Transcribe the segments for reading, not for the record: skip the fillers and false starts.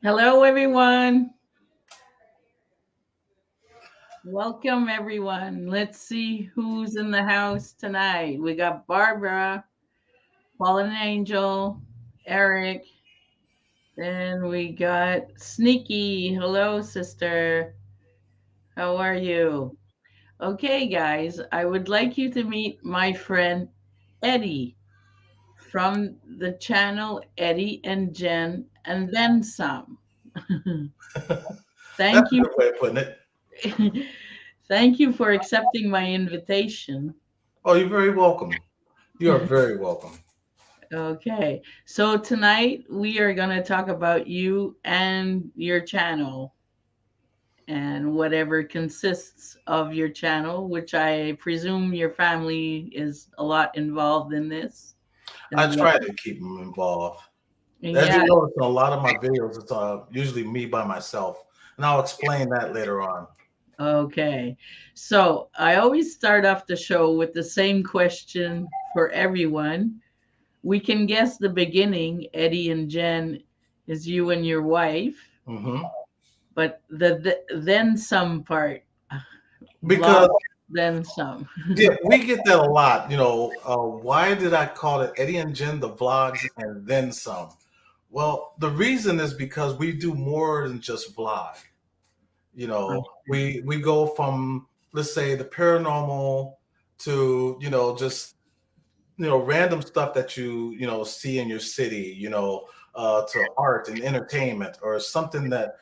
Hello, everyone. Welcome, everyone. Let's see who's in the house tonight. We got Barbara, Fallen Angel, Eric, then we got Sneaky. Hello, sister. How are you? Okay, guys, I would like you to meet my friend Eddie from the channel Eddie and Jenn, and then some. That's Thank a you. good way of putting it. Thank you for accepting my invitation. Oh, you're very welcome. You are very welcome. Okay, so tonight we are going to talk about you and your channel and whatever consists of your channel, which I presume your family is a lot involved in this as I well. try to keep them involved. As you Yeah, notice in a lot of my videos, it's usually me by myself, and I'll explain that later on. okay. So I always start off the show with the same question for everyone. We can guess the beginning, Eddie and Jen, is you and your wife, hmm but then some part, vlog, Because then some. yeah, we get that a lot. Why did I call it Eddie and Jen the Vlogs and then some? Well, the reason is because we do more than just vlog. We go from, let's say, the paranormal to just random stuff that you see in your city, to art and entertainment, or something that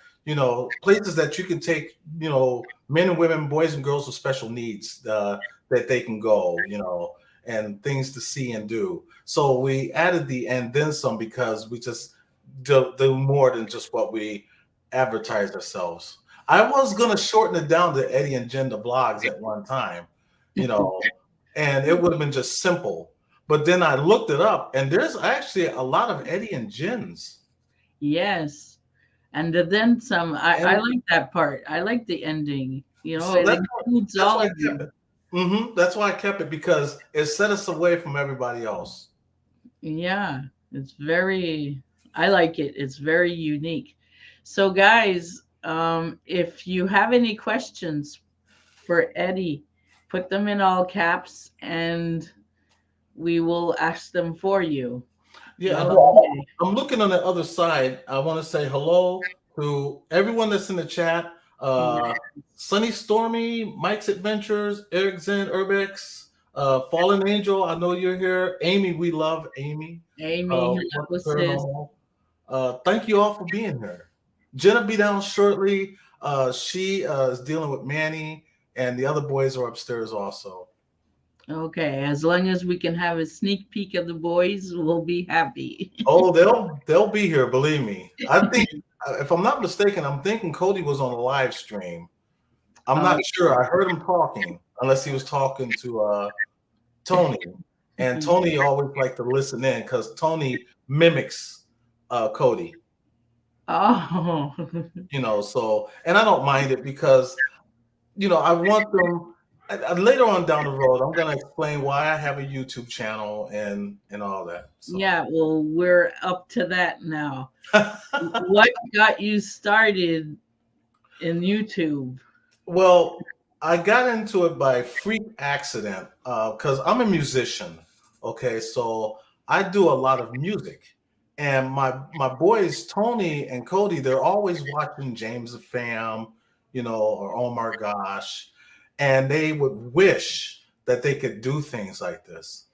places that you can take men and women, boys and girls with special needs, that they can go, and things to see and do. So we added the and then some because we just do more than just what we advertise ourselves. I was gonna shorten it down to Eddie and Jen the Vlogs at one time, you know, and it would have been just simple. But then I looked it up, and there's actually a lot of Eddie and Jens. Yes, and the then some. I And like that part. I like the ending. so It includes that's all why of I kept you. it. That's why I kept it, because it set us away from everybody else. Yeah, it's very. I like it. It's very unique. So, guys, if you have any questions for Eddie, put them in all caps, and we will ask them for you. Yeah, and Okay. I'm looking on the other side. I want to say hello to everyone that's in the chat. Yeah. Sunny Stormy, Mike's Adventures, Eric Zen, Urbex, Fallen Angel. I know you're here. Amy, we love Amy. Amy, What hello, the sis. paranormal. Thank you all for being here. Jenna be down shortly. She is dealing with Manny, and the other boys are upstairs also. Okay, as long as we can have a sneak peek of the boys, we'll be happy. Oh, they'll be here. Believe me. I think, if I'm not mistaken, I'm thinking Cody was on a live stream. I'm not sure. I heard him talking, unless he was talking to Tony, and Tony always liked to listen in because Tony mimics Cody. Oh, So, and I don't mind it because I want them. Later on down the road, I'm gonna explain why I have a YouTube channel and all that. So, yeah, well, we're up to that now. What got you started in YouTube? well, I got into it by freak accident because I'm a musician. Okay, so I do a lot of music, and my boys Tony and Cody, they're always watching James the Fam, or Oh My Gosh, and they would wish that they could do things like this.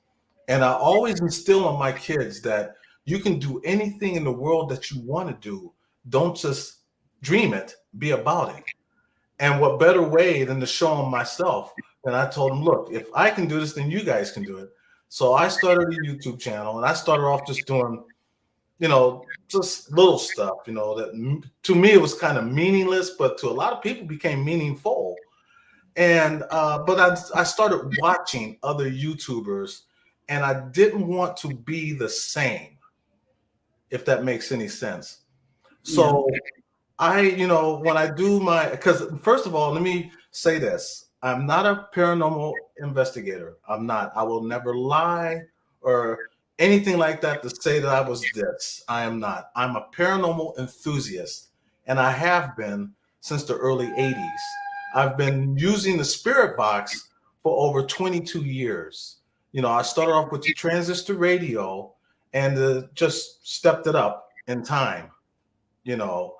And I always instill on my kids that you can do anything in the world that you want to do. Don't just dream it, be about it. And what better way than to show them myself? And I told them, look, if I can do this, then you guys can do it. So I started a YouTube channel, and I started off just doing, just little stuff, that to me it was kind of meaningless, but to a lot of people became meaningful. And but I started watching other YouTubers, and I didn't want to be the same, if that makes any sense. Yeah. So when I do because first of all, let me say this. I'm not a paranormal investigator. I'm not. I will never lie or, anything like that to say that I was this. I am not. I'm a paranormal enthusiast, and I have been since the early 80s. I've been using the spirit box for over 22 years. I started off with the transistor radio and just stepped it up in time, you know.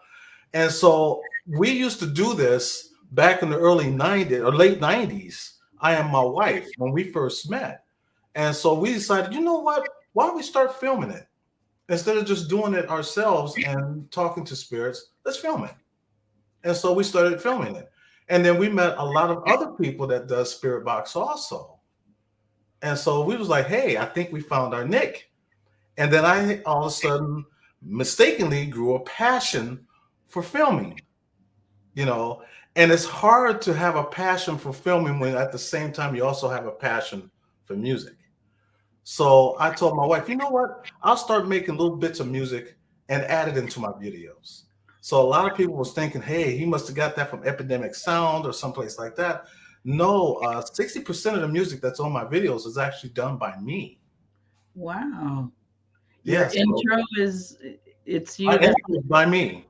And so we used to do this back in the early 90s or late 90s. I and my wife, when we first met. And so we decided, you know what? Why don't we start filming it? Instead of just doing it ourselves and talking to spirits, let's film it. And so we started filming it. And then we met a lot of other people that does spirit box also. And so we was like, hey, I think we found our nick. And then I all of a sudden mistakenly grew a passion for filming, you know. And it's hard to have a passion for filming when at the same time you also have a passion for music. So I told my wife, you know what? I'll start making little bits of music and add it into my videos. So a lot of people was thinking, hey, he must have got that from Epidemic Sound or someplace like that. No, 60% of the music that's on my videos is actually done by me. Wow. Your Yes, intro is it's my you that intro is by me.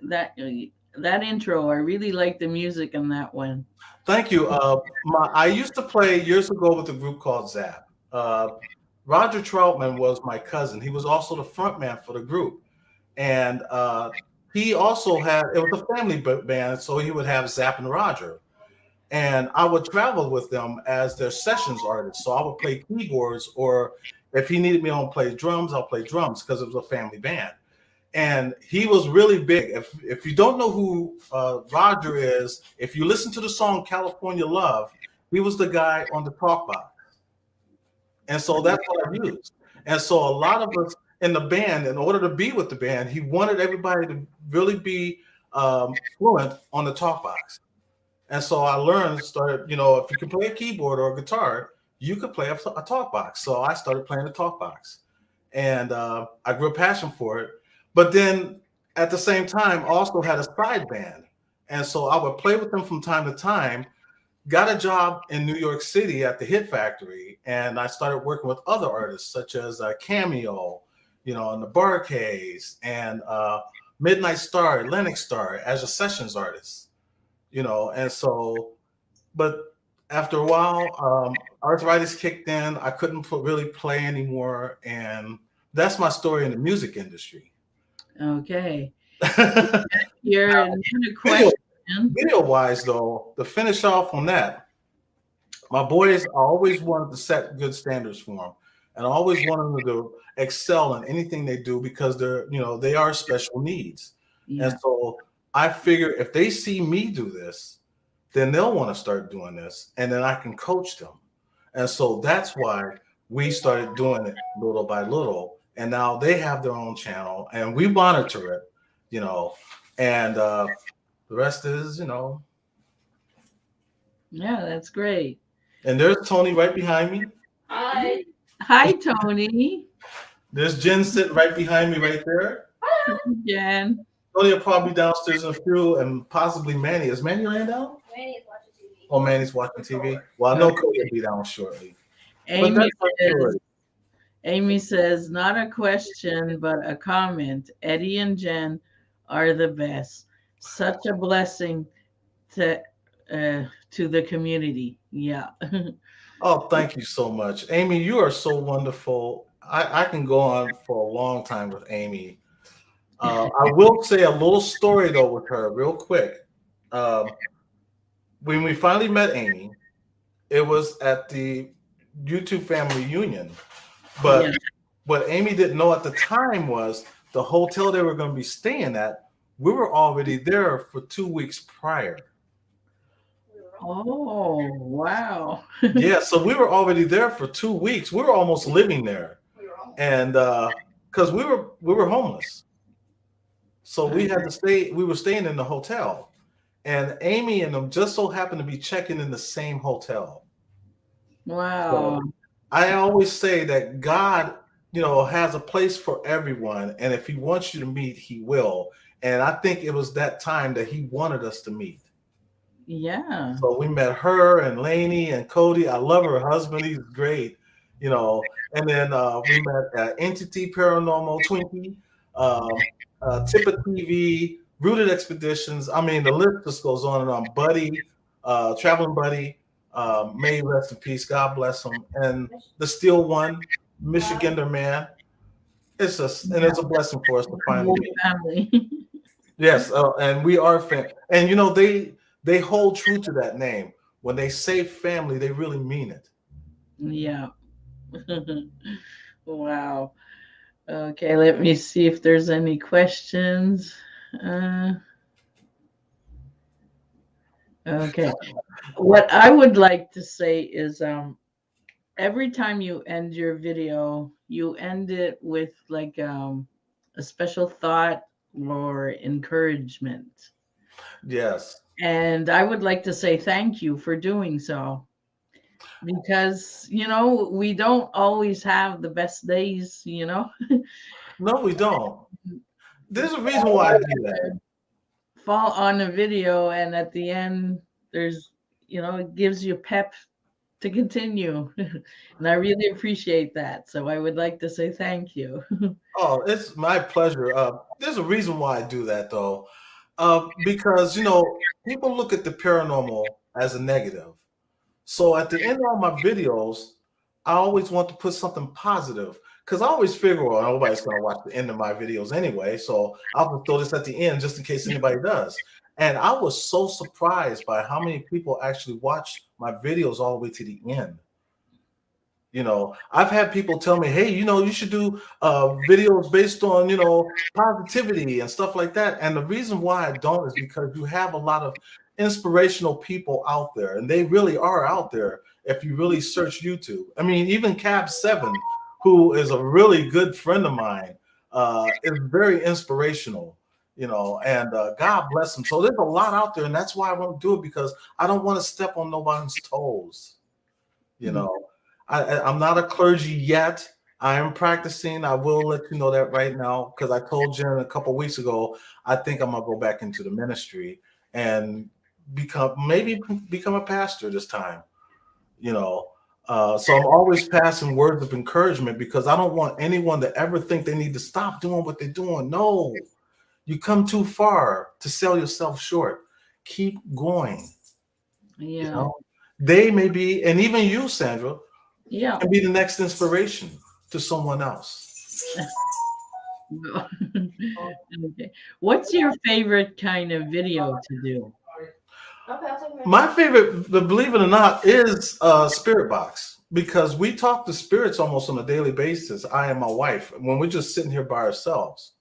that that intro. I really like the music in that one. Thank you. I used to play years ago with a group called Zap. Uh, Roger Troutman was my cousin. He was also the front man for the group. And he also had, it was a family band, so he would have Zap and Roger. And I would travel with them as their sessions artists. So I would play keyboards, or if he needed me on play drums, I'll play drums because it was a family band. And he was really big. If you don't know who Roger is, if you listen to the song California Love, he was the guy on the talk box. And so that's what I used. And so a lot of us in the band, in order to be with the band, he wanted everybody to really be fluent on the talk box. And so I started, if you can play a keyboard or a guitar, you could play a talk box. So I started playing the talk box. And I grew a passion for it. But then at the same time, also had a side band. And so I would play with them from time to time. Got a job in New York City at the Hit Factory, and I started working with other artists such as Cameo, and the Barcades, and Midnight Star, Lennox Star as a sessions artist, and so, but after a while, arthritis kicked in. I couldn't really play anymore, and that's my story in the music industry. Okay. Now, Your another question. video wise, though, to finish off on that, my boys, I always wanted to set good standards for them, and I always wanted them to excel in anything they do because they are special needs. And Yeah. so I figure if they see me do this, then they'll want to start doing this, and then I can coach them. And so that's why we started doing it little by little. And now they have their own channel, and we monitor it, and the rest is, Yeah, that's great. And there's Tony right behind me. Hi. Hi, Tony. There's Jen sitting right behind me right there. Jen. Tony will probably downstairs in a few, and possibly Manny. Is Manny laying down? Manny's watching TV. Oh, Manny's watching TV. Well, I know Cody will be down shortly. But Amy that's my says, story. Amy says, not a question, but a comment. Eddie and Jen are the best. Such a blessing to the community. Yeah. Oh, thank you so much. Amy, you are so wonderful. I can go on for a long time with Amy. I will say a little story, though, with her real quick. When we finally met Amy, it was at the YouTube family reunion. But Yeah. what Amy didn't know at the time was the hotel they were going to be staying at, we were already there for 2 weeks prior. Oh, wow. Yeah, so we were already there for 2 weeks. We were almost living there. And because we were homeless. So we had to stay, we were staying in the hotel. And Amy and them just so happened to be checking in the same hotel. Wow. So I always say that God, has a place for everyone. And if he wants you to meet, he will. And I think it was that time that he wanted us to meet. Yeah. So we met her and Lainey and Cody. I love her husband. He's great. And then we met Entity Paranormal, Twinkie, Tippa TV, Rooted Expeditions. I mean, the list just goes on and on. Buddy, Traveling Buddy, may he rest in peace. God bless him. And the Steel One, Michigander Man. It's a blessing for us to finally meet. Family. Yes, and we are and they hold true to that name. When they say family, they really mean it. Yeah. Wow. Okay, let me see if there's any questions. Uh, okay. What I would like to say is every time you end your video, you end it with like a special thought or encouragement. Yes. And I would like to say thank you for doing so because, we don't always have the best days. No, we don't. There's a reason why I do that. Fall on a video, and at the end, it gives you pep to continue. And I really appreciate that. So I would like to say thank you. Oh, it's my pleasure. There's a reason why I do that, though, because people look at the paranormal as a negative. So at the end of all my videos, I always want to put something positive because I always figure, well, nobody's going to watch the end of my videos anyway. So I'll just throw this at the end just in case anybody does. And I was so surprised by how many people actually watch my videos all the way to the end. I've had people tell me, hey, you should do videos based on, positivity and stuff like that. And the reason why I don't is because you have a lot of inspirational people out there, and they really are out there if you really search YouTube. I mean, even Cab7, who is a really good friend of mine, is very inspirational, and God bless him. So there's a lot out there, and that's why I won't do it, because I don't want to step on nobody's toes. I'm not a clergy yet. I am practicing. I will let you know that right now, because I told Jenn a couple weeks ago, I think I'm going to go back into the ministry and become a pastor this time. So I'm always passing words of encouragement, because I don't want anyone to ever think they need to stop doing what they're doing. No, you come too far to sell yourself short. Keep going. Yeah. They may be, and even you, Sandra, Yeah. and be the next inspiration to someone else. Okay. What's your favorite kind of video to do? My favorite, believe it or not, is Spirit Box, because we talk to spirits almost on a daily basis. I and my wife, when we're just sitting here by ourselves.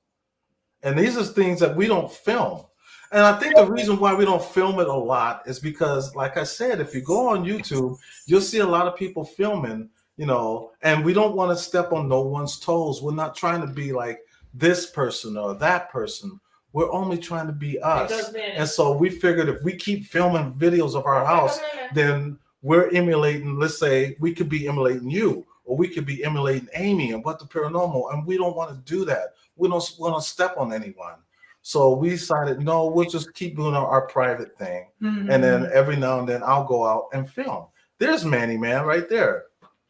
And these are things that we don't film. And I think the reason why we don't film it a lot is because, like I said, if you go on YouTube, you'll see a lot of people filming, and we don't want to step on no one's toes. We're not trying to be like this person or that person. We're only trying to be us. And so we figured if we keep filming videos of our house, then we're emulating, let's say we could be emulating you, or we could be emulating Amy and What the Paranormal. And we don't want to do that. We don't want to step on anyone. So we decided, no, we'll just keep doing our private thing. Mm-hmm. And then every now and then I'll go out and film. There's Manny, man, right there.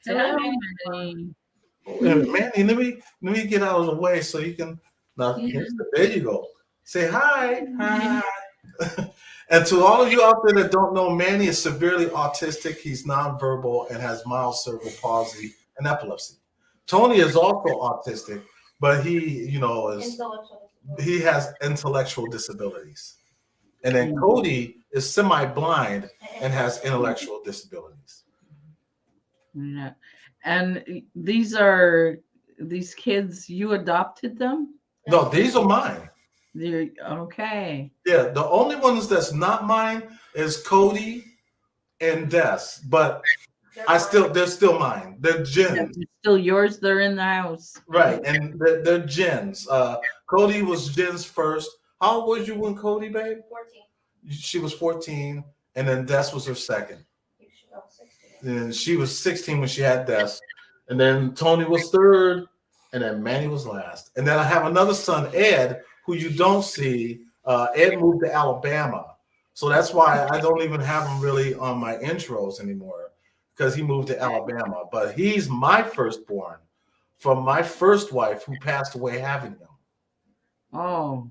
Hello, Manny. Manny, let me get out of the way so you can. Now, there you go. Say hi. Hi. And to all of you out there that don't know, Manny is severely autistic. He's nonverbal and has mild cerebral palsy and epilepsy. Tony is also autistic, but he has intellectual disabilities. And then Cody is semi-blind and has intellectual disabilities. Yeah. And these kids, you adopted them? No, these are mine. They're okay. Yeah, the only ones that's not mine is Cody and Des, but they're still mine. They're Jenn. Yeah, they're still yours. They're in the house. Right, and they're Jenn's. Cody was Jenn's first. How old was you when Cody, babe? 14. She was 14, and then Des was her second. And she was 16 when she had Des. And then Tony was third, and then Manny was last. And then I have another son, Ed, who you don't see. Ed moved to Alabama. So that's why I don't even have him really on my intros anymore. because he moved to Alabama. But he's my firstborn from my first wife who passed away having him. Oh,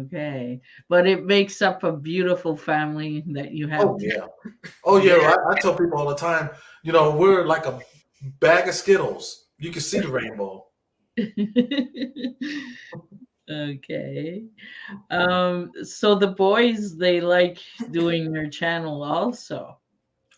okay. But it makes up a beautiful family that you have. Oh yeah. Oh yeah. I tell people all the time, we're like a bag of Skittles. You can see the rainbow. Okay. So the boys, they like doing your channel also.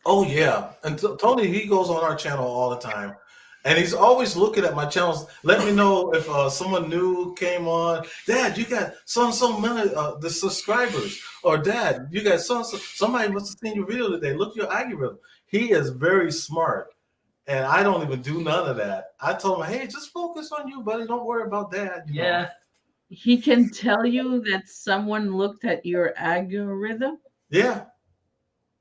Oh yeah, and Tony, he goes on our channel all the time, and he's always looking at my channels. Let me know if someone new came on. Dad, you got so many the subscribers, or Dad, you got somebody must have seen your video today. Look at your algorithm. He is very smart, and I don't even do none of that. I told him, hey, just focus on you, buddy. Don't worry about Dad. Yeah. He can tell you that someone looked at your algorithm. Yeah.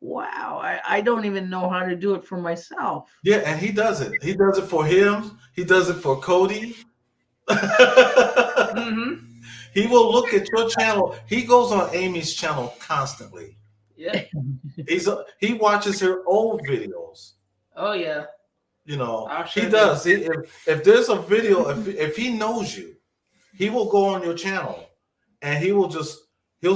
Wow, I don't even know how to do it for myself. Yeah, and he does it. He does it for him. He does it for Cody. Mm-hmm. He will look at your channel. He goes on Amy's channel constantly. Yeah. He watches her old videos. Oh yeah. I'll He share does. If there's a video, if he knows you, he will go on your channel, and he'll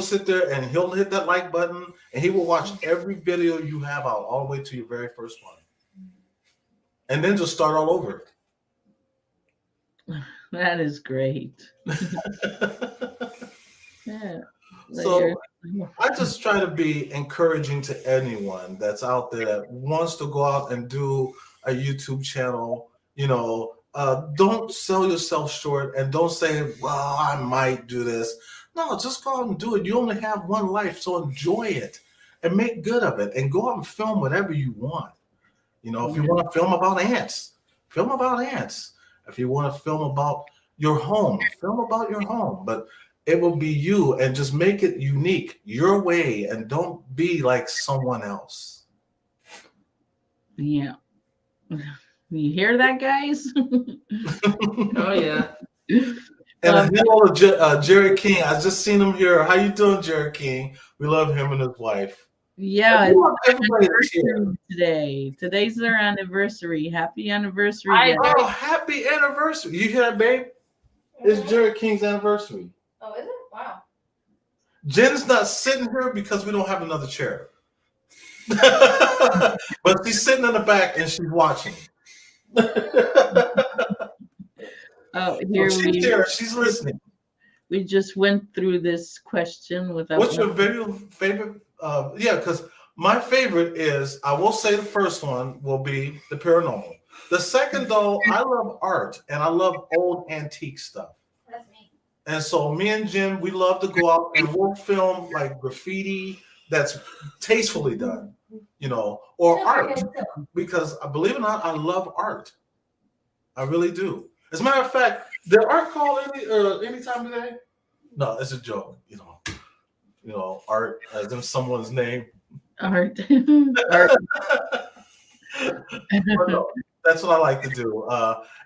sit there and he'll hit that like button, and he will watch every video you have out all the way to your very first one, and then just start all over. That is great. Yeah. So I just try to be encouraging to anyone that's out there that wants to go out and do a YouTube channel. Don't sell yourself short, and don't say, well, I might do this. No, just go out and do it. You only have one life, so enjoy it and make good of it, and go out and film whatever you want. If you want to film about ants, film about ants. If you want to film about your home, film about your home. But it will be you, and just make it unique your way, and don't be like someone else. Yeah. You hear that, guys? Oh yeah. And hello to Jerry King. I just seen him here. How you doing, Jerry King? We love him and his wife. Yeah, Everybody is here. today. Today's their anniversary. Happy anniversary. Hi, Oh, happy anniversary. You hear that, babe? It's Jerry King's anniversary. Oh, is it? Wow. Jen's not sitting here because we don't have another chair. But she's sitting in the back and she's watching. Oh, here She's there. She's listening. we just went through this question without. What's your favorite? Yeah, because my favorite is, I will say the first one will be the paranormal. The second, though, I love art, and I love old antique stuff. That's me. And so me and Jim, we love to go out and we'll film like graffiti that's tastefully done, or art. Because believe it or not, I love art. I really do. As a matter of fact, did art call any time today? No, it's a joke. Art as in someone's name. Art. Art. No, that's what I like to do.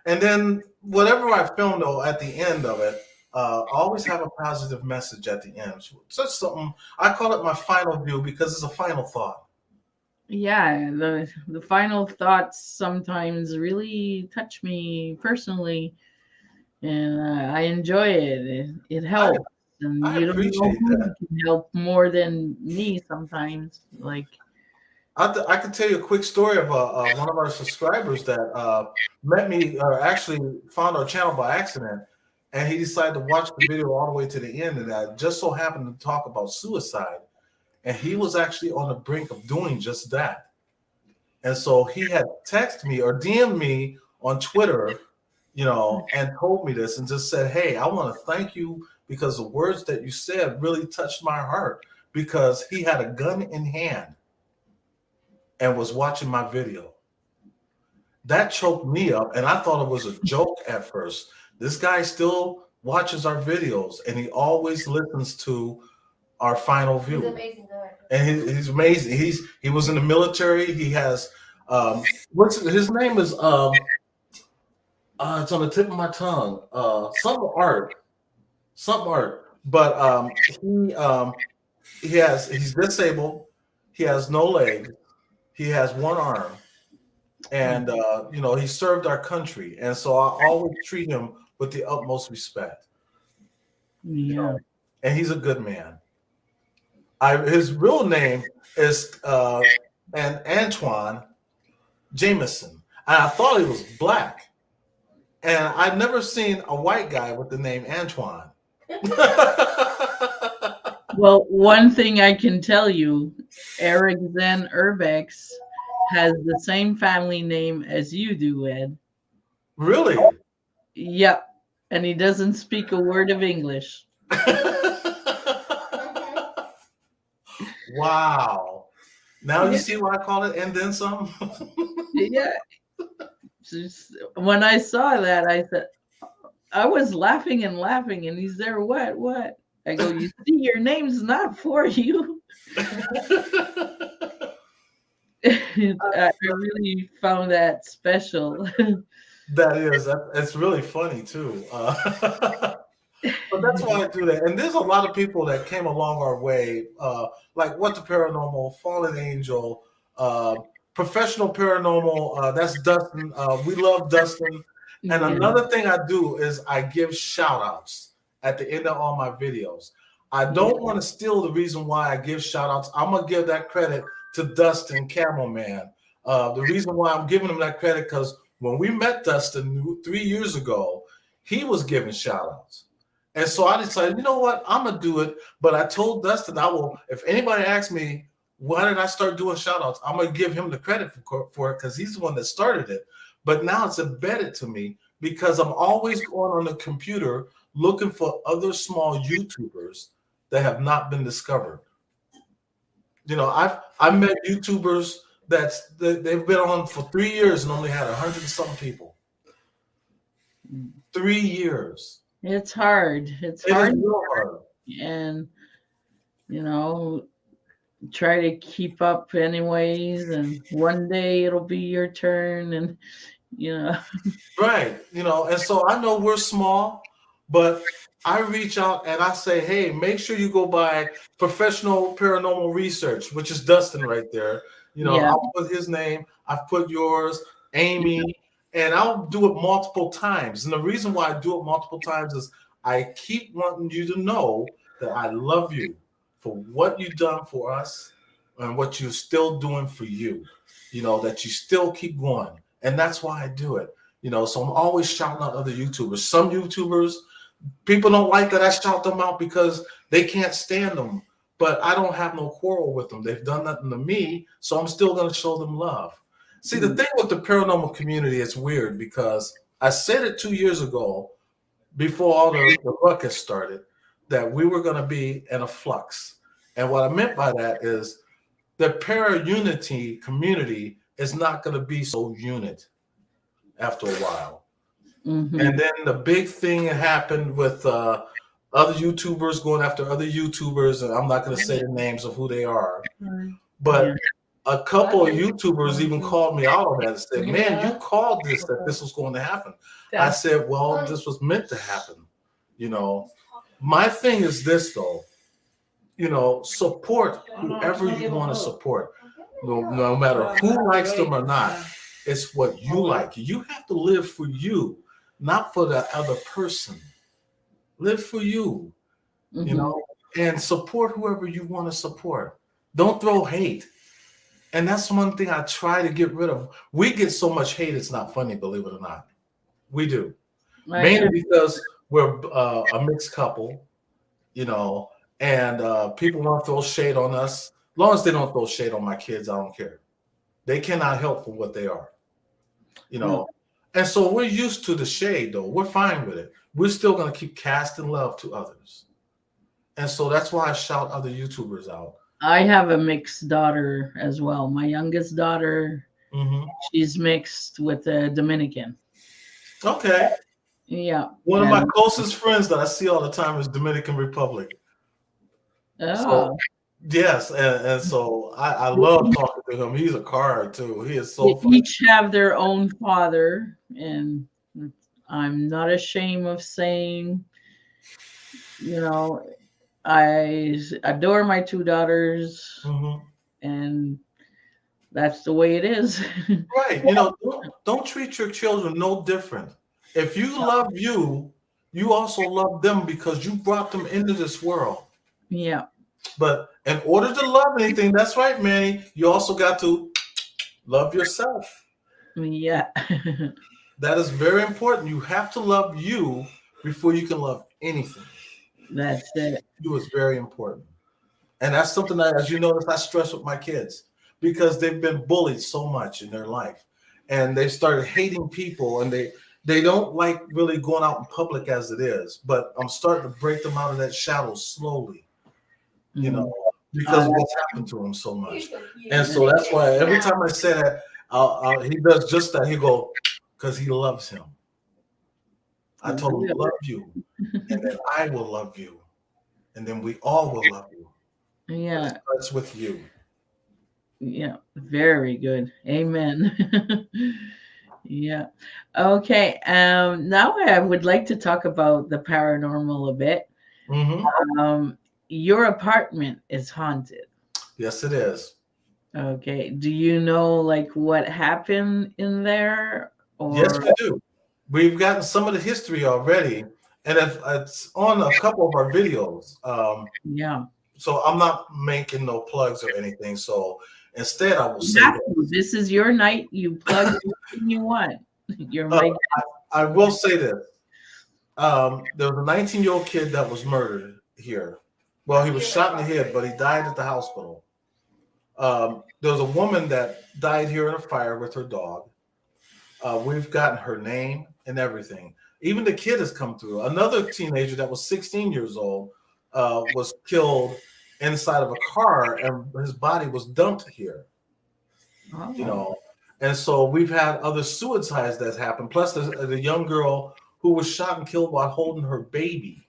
And then whatever I film, though, at the end of it, I always have a positive message at the end. So it's something, I call it my final view, because it's a final thought. Yeah, the final thoughts sometimes really touch me personally, and I enjoy it. It helps, and I you don't know appreciate who that. can help more than me sometimes. Like, I can tell you a quick story of one of our subscribers that met me, or actually found our channel by accident, and he decided to watch the video all the way to the end, and I just so happened to talk about suicide, and he was actually on the brink of doing just that. And so he had texted me or DM'd me on Twitter, and told me this, and just said, hey, I want to thank you, because the words that you said really touched my heart, because he had a gun in hand and was watching my video. That choked me up, and I thought it was a joke at first. This guy still watches our videos, and he always listens to our final view. He's amazing guy. And he's amazing. He was in the military. He has what's his name is it's on the tip of my tongue. Something art. But he's disabled. He has no legs. He has one arm, and he served our country, and so I always treat him with the utmost respect. Yeah. And he's a good man. His real name is Antoine Jameson, and I thought he was black, and I'd never seen a white guy with the name Antoine. Well, one thing I can tell you, Eric Zen Urbex has the same family name as you do, Ed. Really? Yep. And he doesn't speak a word of English. Wow. Now you see why I call it and then some? Yeah. When I saw that, I said, I was laughing and laughing, and he's there. What? I go, you see, your name's not for you. I really found that special. That is, it's really funny too. But that's why I do that. And there's a lot of people that came along our way, like What the Paranormal, Fallen Angel, Professional Paranormal. That's Dustin. We love Dustin. And Yeah. another thing I do is I give shout outs at the end of all my videos. I don't want to steal the reason why I give shout outs. I'm going to give that credit to Dustin Camelman. The reason why I'm giving him that credit, because when we met Dustin 3 years ago, he was giving shout outs. And so I decided, you know what, I'm going to do it. But I told Dustin, I will, if anybody asks me, why did I start doing shout outs? I'm going to give him the credit for it because he's the one that started it. But now it's embedded to me because I'm always going on the computer looking for other small YouTubers that have not been discovered. I've met YouTubers they've been on for 3 years and only had 100 and some people. 3 years. It's hard. It's It hard. is real hard. And, try to keep up anyways. And one day it'll be your turn. And, Right. And so I know we're small, but I reach out and I say, hey, make sure you go by Professional Paranormal Research, which is Dustin right there. I'll put his name, I've put yours, Amy, and I'll do it multiple times. And the reason why I do it multiple times is I keep wanting you to know that I love you for what you've done for us and what you're still doing for you, that you still keep going. And that's why I do it. So I'm always shouting out other YouTubers. Some YouTubers, people don't like that I shout them out because they can't stand them. But I don't have no quarrel with them. They've done nothing to me, so I'm still going to show them love. See, the thing with the paranormal community, it's weird because I said it 2 years ago before all the ruckus started that we were going to be in a flux. And what I meant by that is the para-unity community is not going to be so unit after a while. Mm-hmm. And then the big thing happened with other YouTubers going after other YouTubers, and I'm not going to say the names of who they are, but a couple of YouTubers even called me out on that and said, man, you called that this was going to happen. I said, well, this was meant to happen. My thing is this, though, support whoever you want to support, no matter who likes them or not. It's what you like. You have to live for you, not for the other person. Live for you, and support whoever you want to support. Don't throw hate. And that's one thing I try to get rid of. We get so much hate, it's not funny, believe it or not. We do. Mainly because we're a mixed couple, and people want to throw shade on us. As long as they don't throw shade on my kids, I don't care. They cannot help for what they are, And so we're used to the shade, though. We're fine with it. We're still going to keep casting love to others. And so that's why I shout other YouTubers out. I have a mixed daughter as well. My youngest daughter, she's mixed with a Dominican. Okay. Yeah. One of my closest friends that I see all the time is Dominican Republic. Oh. So, yes, and so I love talking to him. He's a card, too. He is so funny. Each have their own father, and I'm not ashamed of saying, I adore my two daughters, and That's the way it is. Right. Don't treat your children no different. If you love you, you also love them because you brought them into this world. Yeah. But in order to love anything, that's right, Manny, you also got to love yourself. Yeah. That is very important. You have to love you before you can love anything. That's it. You is very important. And that's something that, as you notice, I stress with my kids because they've been bullied so much in their life. And they started hating people and they don't like really going out in public as it is. But I'm starting to break them out of that shadow slowly, Mm. because of what's happened to him so much. And so that's why every time I say that, he does just that. He go, because he loves him. I told him, love you, and then I will love you, and then we all will love you. Yeah. It starts with you. Yeah. Very good. Amen. Yeah. Okay. Now I would like to talk about the paranormal a bit. Mm-hmm. Your apartment is haunted. Yes, it is. Okay. Do you know like what happened in there? Yes, Or we do. We've gotten some of the history already, and it's on a couple of our videos. yeah. So I'm not making no plugs or anything. So instead, I will say You have this. to. This is your night. You plug anything you want. You're my I will say this. There was a 19-year-old kid that was murdered here. Well, he was shot in the head, but he died at the hospital. There was a woman that died here in a fire with her dog. We've gotten her name and everything. Even the kid has come through. Another teenager that was 16 years old was killed inside of a car, and his body was dumped here. Oh. And so we've had other suicides that's happened. Plus, the young girl who was shot and killed while holding her baby.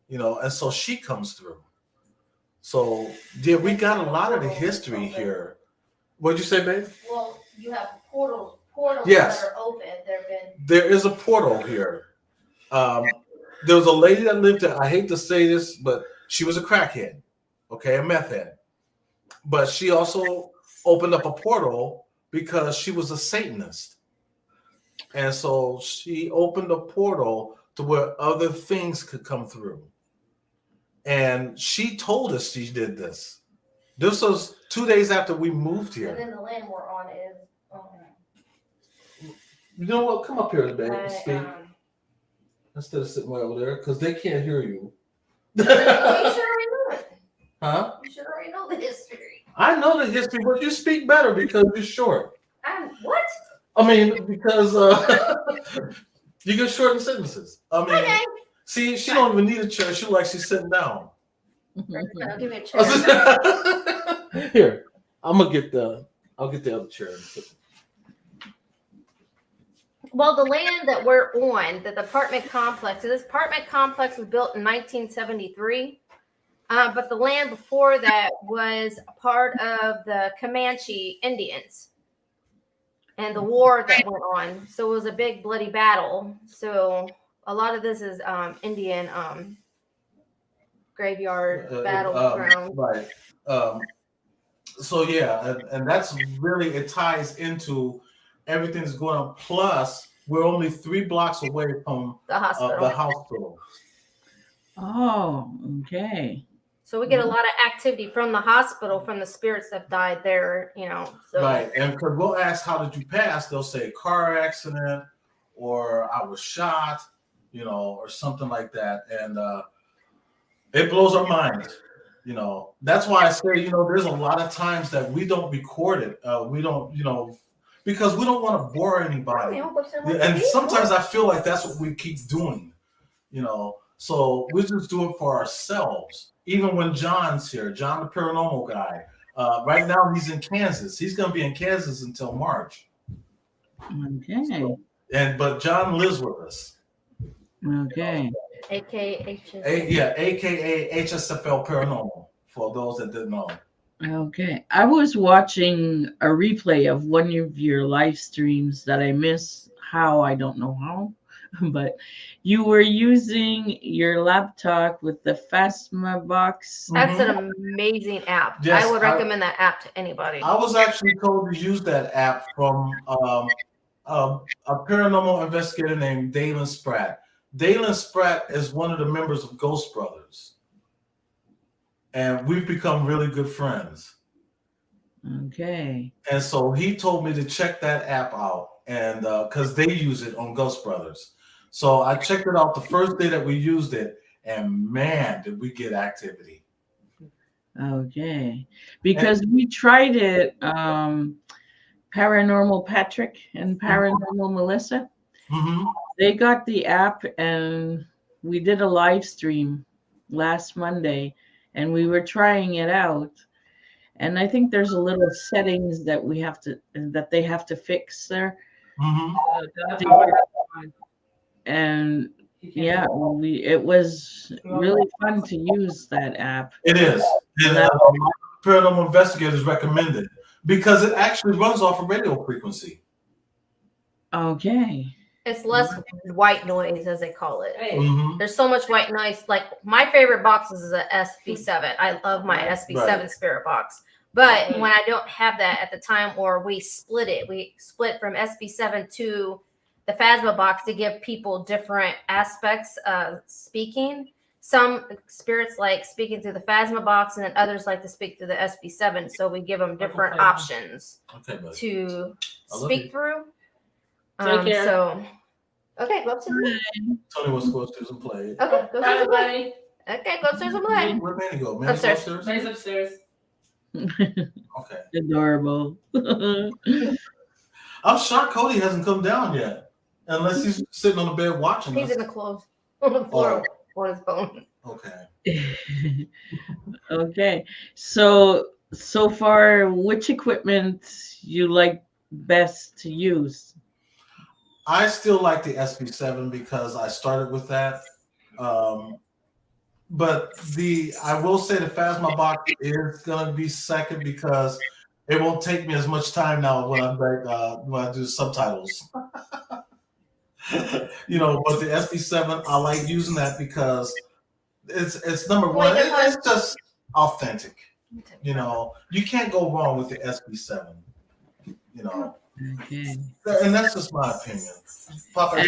And so she comes through. So yeah, we got a lot of the history here. What'd you say, babe? Well, you have portals Yes. that are open. There is a portal here. There was a lady that lived there. I hate to say this, but she was a crackhead, a meth head. But she also opened up a portal because she was a Satanist. And so she opened a portal to where other things could come through. And she told us she did this. This was 2 days after we moved here. And then the land we're on is. You know what? Come up here, babe, and speak. Instead of sitting way over there, because they can't hear you. You should already know it. Huh? You should already know the history. I know the history, but you speak better because you're short. What? I mean, because you get shorten sentences. I mean, Okay. See, she don't even need a chair. She look like she's sitting down. I'll give me a chair. Here, I'll get the other chair. Well, the land that we're on, the apartment complex, this apartment complex was built in 1973. But the land before that was a part of the Comanche Indians and the war that went on. So it was a big bloody battle. So a lot of this is Indian graveyard battleground. Right. So yeah, and that's really, it ties into everything that's going on. Plus, we're only 3 blocks away from The hospital. the hospital. Oh, okay. So we get a lot of activity from the hospital, from the spirits that died there, So. Right, and because we'll ask, how did you pass? They'll say car accident, or I was shot, or something like that. And it blows our minds. That's why I say, there's a lot of times that we don't record it. We don't, because we don't want to bore anybody. And sometimes I feel like that's what we keep doing, So we just do it for ourselves. Even when John's here, John the paranormal guy. Right now he's in Kansas. He's going to be in Kansas until March. Okay. So, but John lives with us. Okay. AKA HSFL Paranormal, for those that didn't know. Okay. I was watching a replay of one of your live streams that I missed. I don't know how. but you were using your laptop with the Phasma box. That's an amazing app. Yes, I would recommend that app to anybody. I was actually told to use that app from a paranormal investigator named Dalen Spratt. Dalen Spratt is one of the members of Ghost Brothers, and we've become really good friends. Okay. And so he told me to check that app out, and because they use it on Ghost Brothers. So I checked it out the first day that we used it, and man, did we get activity. Okay. Because we tried it, Paranormal Patrick and Paranormal Melissa. They got the app, and we did a live stream last Monday, and we were trying it out. And I think there's a little settings that they have to fix there. And yeah, it was really fun to use that app. It is. And paranormal investigators recommend it because it actually runs off a radio frequency. Okay. It's less white noise, as they call it. There's so much white noise. Like my favorite boxes is a SB7. I love my SB7 spirit box. But when I don't have that at the time, or we split it, from SB7 to the Phasma box to give people different aspects of speaking. Some spirits like speaking through the Phasma box, and then others like to speak through the SB7. So we give them different options to speak through. Take care. So, okay, go upstairs. Tony wants to go upstairs and play. Okay, go upstairs and play. Okay, go upstairs and play. Where'd Manny go? Manny's upstairs? Manny's upstairs. Okay. Adorable. I'm shocked Cody hasn't come down yet, unless he's sitting on the bed watching. He's in the clothes on the floor on his phone. Okay. Okay. So far, which equipment you like best to use? I still like the SB7 because I started with that. But I will say the Phasma box is gonna be second because it won't take me as much time now when I do subtitles. You know, but the SB7, I like using that because it's number one. It's just authentic. You know, you can't go wrong with the SB7. You know, and that's just my opinion. Papa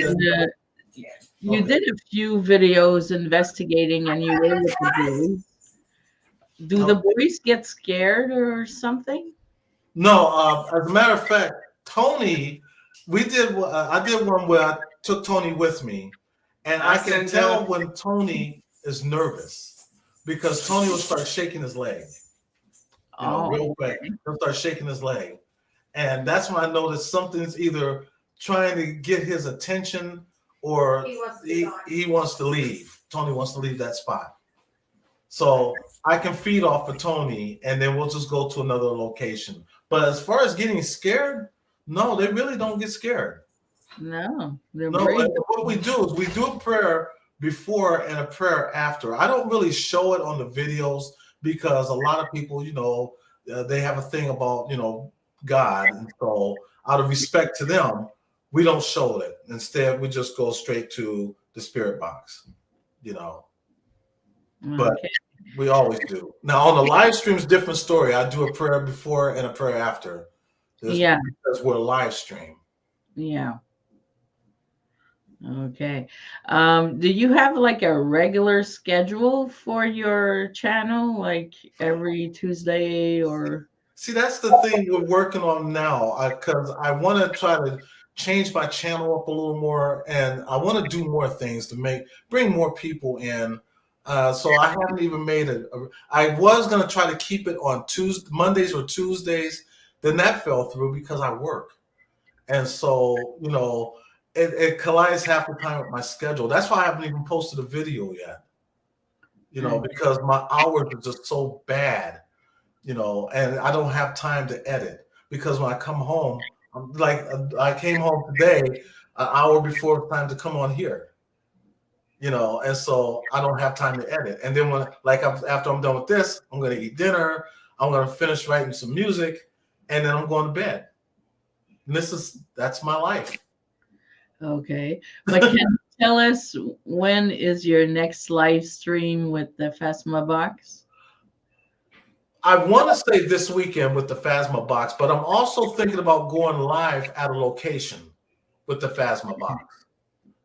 you did a few videos investigating, and you were with the boys. Do the boys get scared or something? No. As a matter of fact, Tony, I did one where I took Tony with me, and I can tell when Tony is nervous because Tony will start shaking his leg. Real quick. He'll start shaking his leg. And that's when I noticed something's either trying to get his attention or he wants to leave. Tony wants to leave that spot. So I can feed off of Tony, and then we'll just go to another location. But as far as getting scared, no, they really don't get scared. No. What we do is we do a prayer before and a prayer after. I don't really show it on the videos because a lot of people, they have a thing about, God. And so out of respect to them, we don't show it. Instead, we just go straight to the spirit box, But we always do. Now, on the live streams, different story. I do a prayer before and a prayer after. Because we're live stream. Yeah. Okay. Do you have like a regular schedule for your channel, like every Tuesday or? See, that's the thing we're working on now, because I want to try to change my channel up a little more, and I want to do more things to bring more people in. So I haven't even made it. I was going to try to keep it on Mondays or Tuesdays. Then that fell through because I work. And so, it collides half the time with my schedule. That's why I haven't even posted a video yet, because my hours are just so bad, and I don't have time to edit because when I come home, I came home today, an hour before time to come on here, and so I don't have time to edit. And then after I'm done with this, I'm going to eat dinner. I'm going to finish writing some music, and then I'm going to bed. And that's my life. Okay. But tell us when is your next live stream with the Phasma Box? I want to say this weekend with the Phasma Box, but I'm also thinking about going live at a location with the Phasma Box.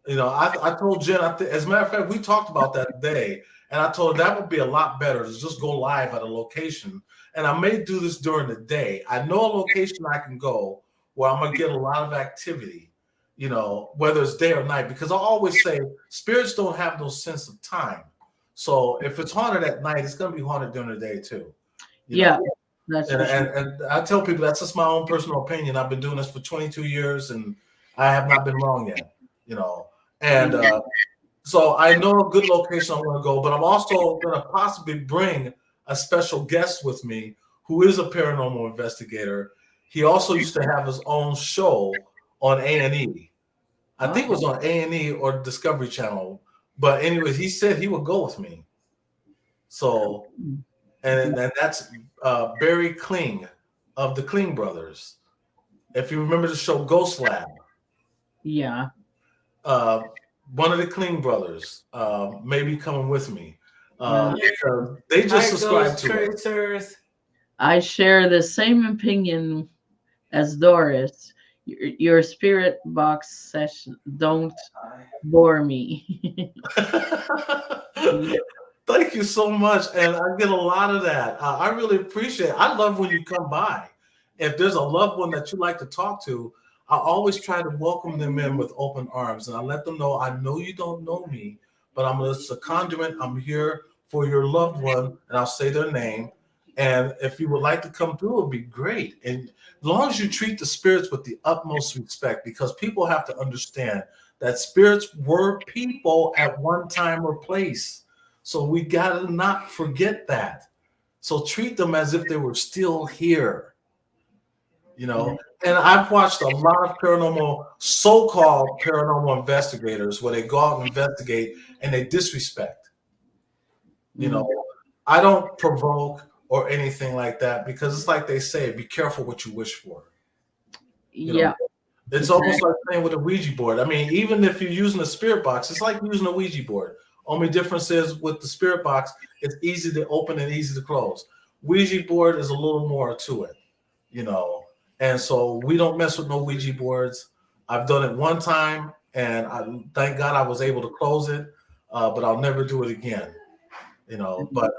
You know, I told Jen, as a matter of fact, we talked about that today, and I told her that would be a lot better to just go live at a location. And I may do this during the day. I know a location I can go where I'm going to get a lot of activity, you know, whether it's day or night, because I always say spirits don't have no sense of time. So if it's haunted at night, it's going to be haunted during the day too. Yeah, that's and I tell people that's just my own personal opinion. I've been doing this for 22 years, and I have not been wrong yet. You know, and so I know a good location I'm going to go, but I'm also going to possibly bring a special guest with me who is a paranormal investigator. He also used to have his own show on A&E. I think it was on A&E or Discovery Channel. But anyways, he said he would go with me. So. And that's Barry Kling of the Kling Brothers. If you remember the show Ghost Lab. Yeah. One of the Kling Brothers may be coming with me. Because they just subscribe to us. I share the same opinion as Doris. Your spirit box session don't bore me. Thank you so much. And I get a lot of that. I really appreciate it. I love when you come by. If there's a loved one that you like to talk to, I always try to welcome them in with open arms. And I let them know, I know you don't know me, but I'm just a conduit. I'm here for your loved one. And I'll say their name. And if you would like to come through, it would be great. And as long as you treat the spirits with the utmost respect, because people have to understand that spirits were people at one time or place. So we got to not forget that. So treat them as if they were still here, you know. And I've watched a lot of paranormal, so-called paranormal investigators where they go out and investigate and they disrespect. You know, I don't provoke or anything like that because it's like they say, be careful what you wish for. You know? It's almost like playing with a Ouija board. I mean, even if you're using a spirit box, it's like using a Ouija board. Only difference is with the spirit box, it's easy to open and easy to close. Ouija board is a little more to it, you know. And so we don't mess with no Ouija boards. I've done it one time, and thank God I was able to close it, but I'll never do it again, you know. But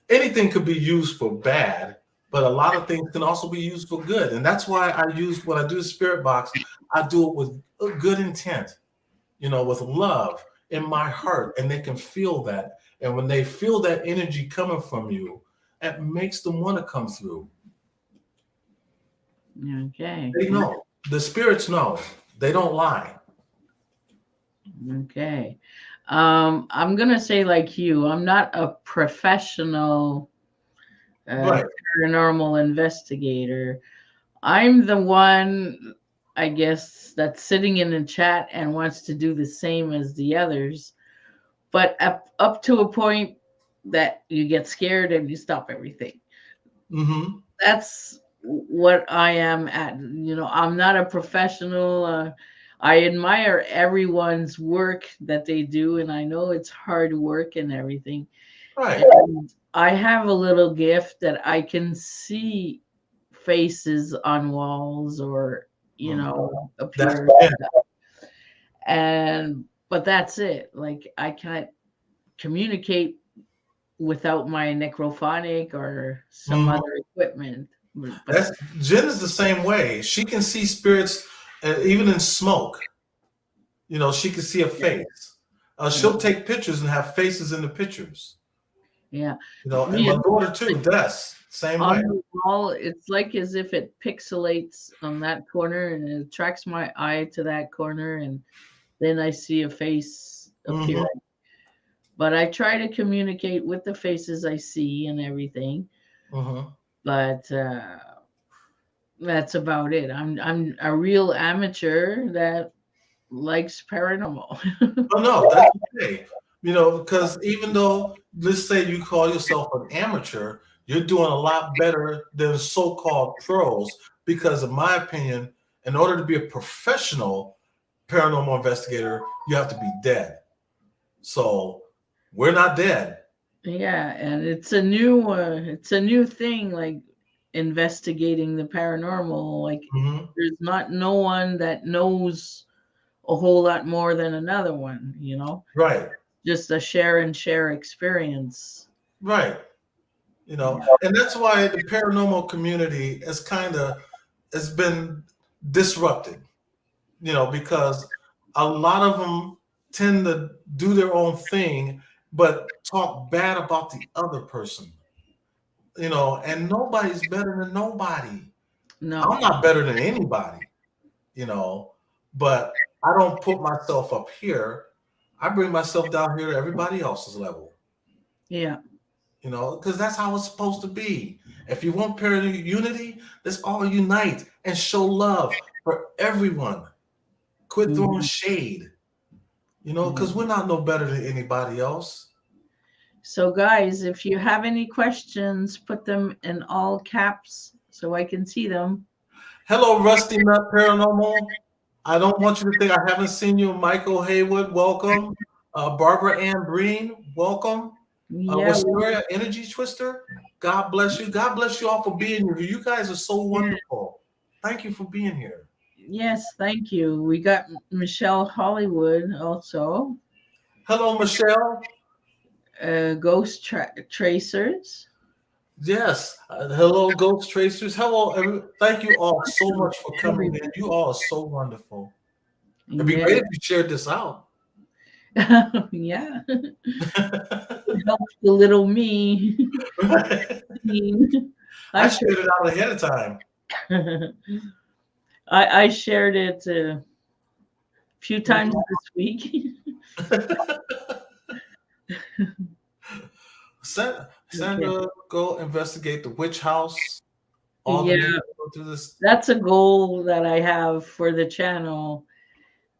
anything could be used for bad, but a lot of things can also be used for good. And that's why when I do the spirit box, I do it with a good intent, you know, with love in my heart, and they can feel that. And when they feel that energy coming from you, it makes them want to come through. Okay. They know. The spirits know. They don't lie. Okay. I'm gonna say like you, I'm not a professional paranormal investigator. I'm the one, I guess, that's sitting in the chat and wants to do the same as the others, but up to a point that you get scared and you stop everything. That's what I am at. You know, I'm not a professional. I admire everyone's work that they do, and I know it's hard work and everything. Right. And I have a little gift that I can see faces on walls or, you know, appear. But that's it. Like, I can't communicate without my necrophonic or some other equipment. Jen is the same way. She can see spirits, even in smoke. You know, she can see a face. She'll take pictures and have faces in the pictures. Yeah. You know, and my daughter too, Des, same way. On the wall, it's like as if it pixelates on that corner and it attracts my eye to that corner, and then I see a face appearing. But I try to communicate with the faces I see and everything. But that's about it. I'm a real amateur that likes paranormal. Oh no, that's okay. You know, because even though, let's say you call yourself an amateur, you're doing a lot better than so-called pros. Because in my opinion, in order to be a professional, paranormal investigator, you have to be dead. So we're not dead. Yeah, and it's a new thing, like investigating the paranormal. Like Mm-hmm. there's not no one that knows a whole lot more than another one, you know? Right. Just a share and share experience. Right. You know, and that's why the paranormal community has been disrupted, you know, because a lot of them tend to do their own thing, but talk bad about the other person, you know, and nobody's better than nobody. No. I'm not better than anybody, you know, but I don't put myself up here. I bring myself down here to everybody else's level. Yeah. You know, because that's how it's supposed to be. If you want paranormal unity, let's all unite and show love for everyone. Quit throwing shade, you know, because we're not no better than anybody else. So, guys, if you have any questions, put them in all caps so I can see them. Hello, Rusty Nut Paranormal. I don't want you to think I haven't seen you. Michael Haywood, welcome. Barbara Ann Breen, welcome. Yeah. Wisteria Energy Twister, God bless you. God bless you all for being here. You guys are so wonderful. Thank you for being here. Yes, thank you. We got Michelle Hollywood also. Hello, Michelle. Ghost Tracers. Yes. Hello, Ghost Tracers. Hello. Thank you all so much for coming in. You all are so wonderful. It'd be great if you shared this out. Yeah. Helps the little me. I shared it out ahead of time. I shared it a few times this week. Sandra, go investigate the witch house. That's a goal that I have for the channel.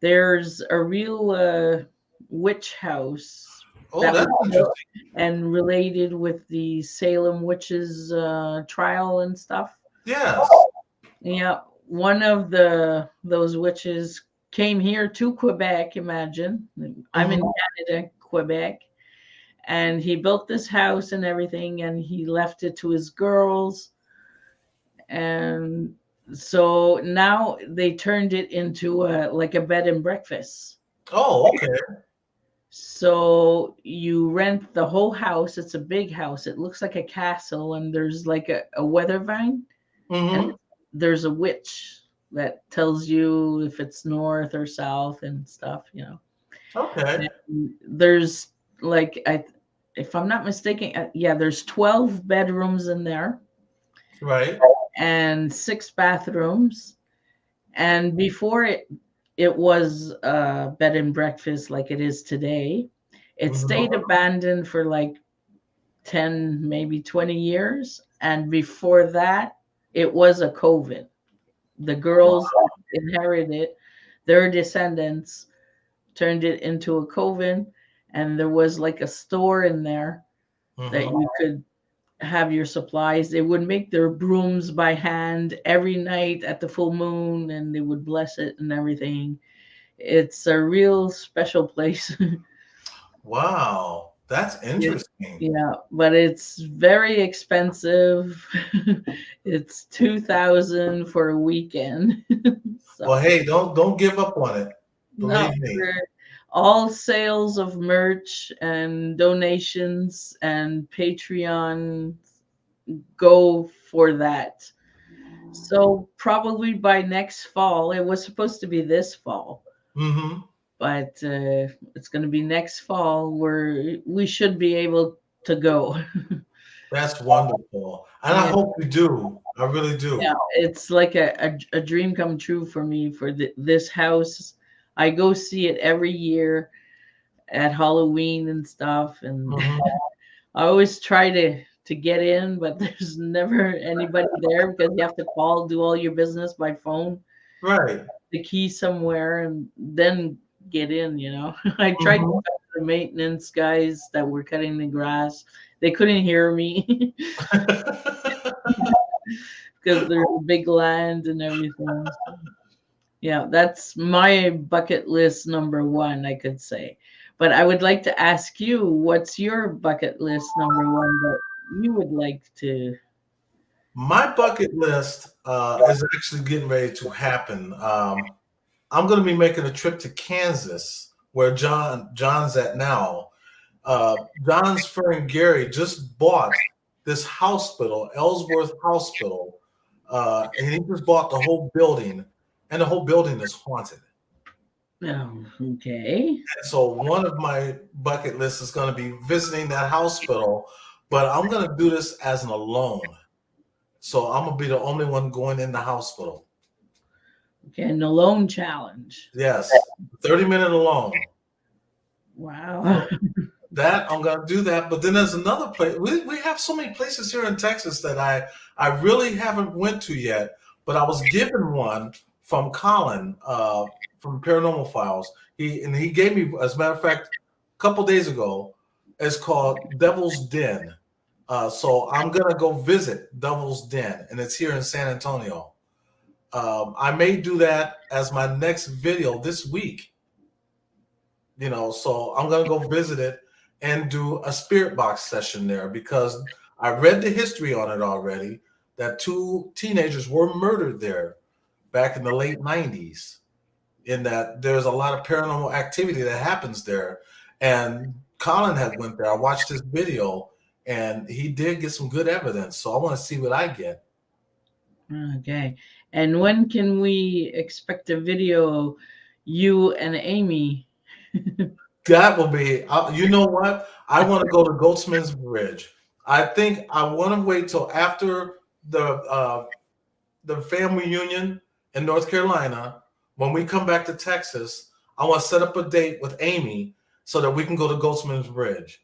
There's a real witch house. Oh, that's interesting. And related with the Salem witches trial and stuff. Yes. Yeah, one of those witches came here to Quebec. Imagine, I'm in Canada, Quebec, and he built this house and everything, and he left it to his girls, and so now they turned it into like a bed and breakfast. Oh, okay. So you rent the whole house. It's a big house. It looks like a castle, and there's like a weather vane. And there's a witch that tells you if it's north or south and stuff, you know. Okay. And there's like, if I'm not mistaken, there's 12 bedrooms in there. Right. And 6 bathrooms. And before it was a bed and breakfast like it is today. It stayed abandoned for like 10, maybe 20 years. And before that, it was a coven. The girls inherited it. Their descendants turned it into a coven. And there was like a store in there that you could have your supplies. They would make their brooms by hand every night at the full moon, and they would bless it and everything. It's a real special place. Wow, that's interesting. Yeah, but it's very expensive. It's $2,000 for a weekend. So, well, hey, don't give up on it. Believe me. All sales of merch and donations and Patreon go for that. So probably by next fall, it was supposed to be this fall, but it's going to be next fall where we should be able to go. That's wonderful, and I hope you do. I really do. Yeah, it's like a dream come true for me for this house. I go see it every year at Halloween and stuff, and I always try to get in, but there's never anybody there because you have to do all your business by phone. Right. The key somewhere and then get in, you know. I tried to talk to the maintenance guys that were cutting the grass. They couldn't hear me because there's a big land and everything. So, Yeah, that's my bucket list number one, I could say. But I would like to ask you, what's your bucket list number one that you would like to? My bucket list is actually getting ready to happen. I'm going to be making a trip to Kansas, where John's at now. John's friend Gary just bought this hospital, Ellsworth Hospital, and he just bought the whole building, and the whole building is haunted. Oh, okay. So one of my bucket lists is going to be visiting that hospital, but I'm going to do this as an alone. So I'm going to be the only one going in the hospital. Okay, and the alone challenge. Yes, 30-minute alone. Wow. That I'm going to do that. But then there's another place. We have so many places here in Texas that I really haven't went to yet. But I was given one from Colin from Paranormal Files. He gave me, as a matter of fact, a couple days ago. It's called Devil's Den. So I'm going to go visit Devil's Den, and it's here in San Antonio. I may do that as my next video this week. So I'm going to go visit it and do a spirit box session there, because I read the history on it already, that 2 teenagers were murdered there back in the late 90s, in that there's a lot of paranormal activity that happens there. And Colin had went there. I watched his video, and he did get some good evidence. So I want to see what I get. Okay. And when can we expect a video, you and Amy? That will be, you know what? I want to go to Goldsmith's Bridge. I think I want to wait till after the family reunion in North Carolina. When we come back to Texas, I want to set up a date with Amy so that we can go to Goldsmith's Bridge.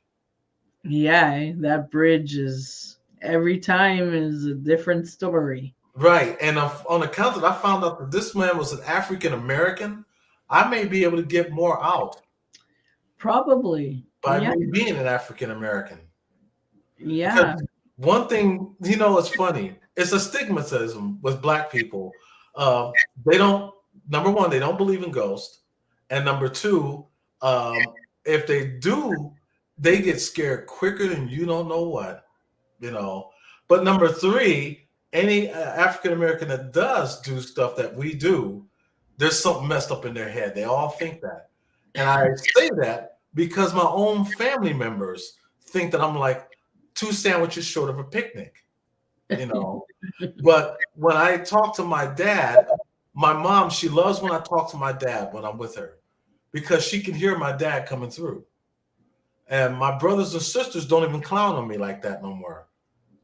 Yeah, that bridge is, every time is a different story. Right. And on account of, I found out that this man was an African American. I may be able to get more out. Probably. By me being an African American. Yeah. Because one thing, it's funny. It's a stigmatism with Black people. They don't, number one, they don't believe in ghosts. And number two, if they do, they get scared quicker than you don't know what, But number three, any African American that does do stuff that we do, there's something messed up in their head. They all think that. And I say that because my own family members think that I'm like 2 sandwiches short of a picnic, But when I talk to my dad, my mom, she loves when I talk to my dad when I'm with her, because she can hear my dad coming through. And my brothers and sisters don't even clown on me like that no more,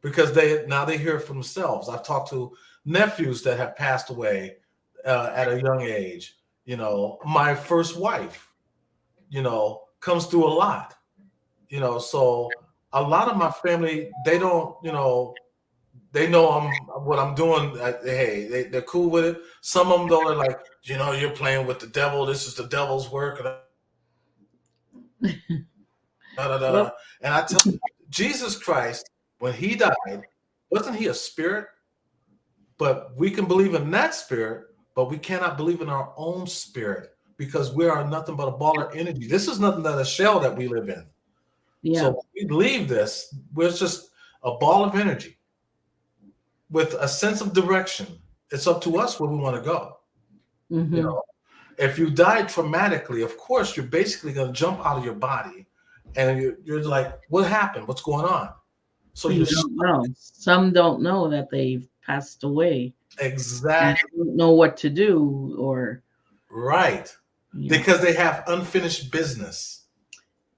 because now they hear it for themselves. I've talked to nephews that have passed away at a young age. My first wife, comes through a lot, so a lot of my family, they don't, they know what I'm doing. Hey, they're cool with it. Some of them though are like, you're playing with the devil. This is the devil's work. And I tell you, Jesus Christ, when he died, wasn't he a spirit? But we can believe in that spirit, but we cannot believe in our own spirit, because we are nothing but a ball of energy. This is nothing but a shell that we live in. Yeah. So we leave this, we're just a ball of energy with a sense of direction. It's up to us where we want to go. Mm-hmm. If you die traumatically, of course, you're basically going to jump out of your body, and you're like, what happened? What's going on? So you don't know. Some don't know that they've passed away. Exactly. They don't know what to do, or right. Because they have unfinished business.